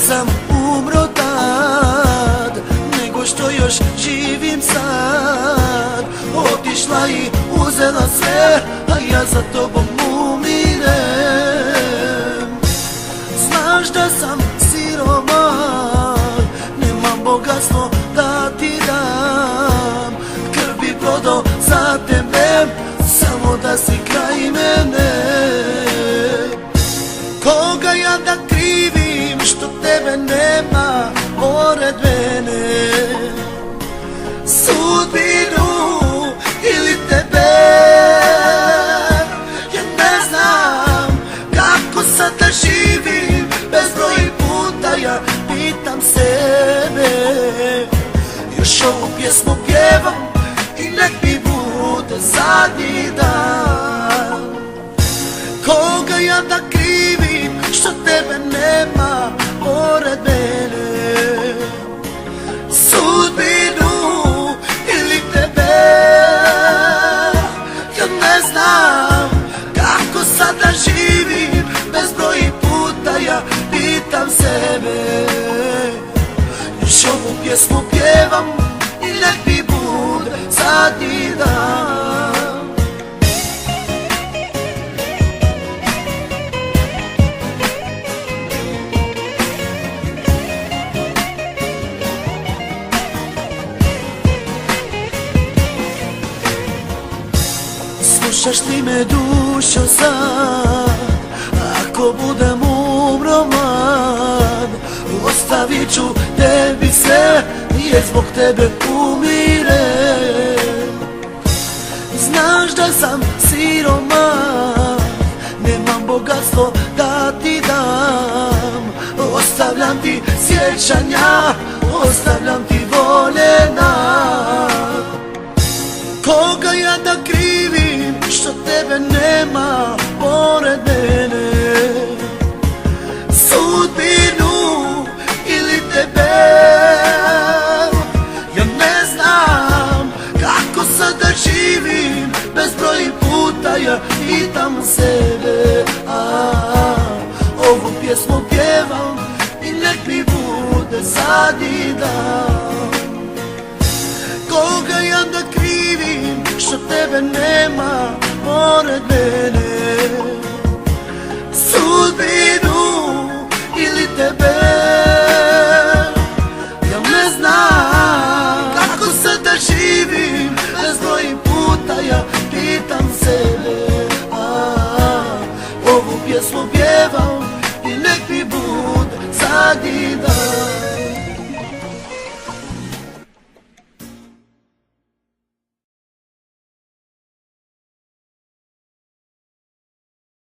sam umro tad, nego što još živim sad. Otišla i uzela sve, a ja za tobom umirem. Znaš da sam siroman, nemam bogatstvo da ti dam. Krv bi prodao za tebe, samo da si kraj mene. Koga ja da krivim što tebe nema pored mene? Sudbinu ili tebe? Ja ne znam kako sad da živim, bezbroj puta ja pitam sebe. Još ovu pjesmu pjevam i nek mi bude zadnji dan. Koga ja da krivim što tebe nema pored mene? Sudbinu ili tebe? Ja ne znam kako sad da živim, bezbroj puta ja pitam sebe. Još ovu pjesmu pjevam i nek mi bude zadnji dan. Slušaš li me dušo sad? Ako budem umro mlad, ostavit ću tebi sve, jer zbog tebe umirem. Znaš da sam siroman, nemam bogatstvo da ti dam. Ostavljam ti sjećanja, ostavljam ti voljena. Koga ja da krivim što tebe nema pored mene? Sudbinu ili tebe? Ja ne znam kako sad da živim, bezbroj puta ja pitam sebe. Ovu pjesmu pjevam i nek mi bude zadnji dan. Koga ja da krivim što tebe nema pored mene? Sudbinu ili tebe? Ja ne znam kako sad da živim, bezbroj puta ja pitam sebe. Ovu pjesmu pjevam i nek mi bude zadnji dan.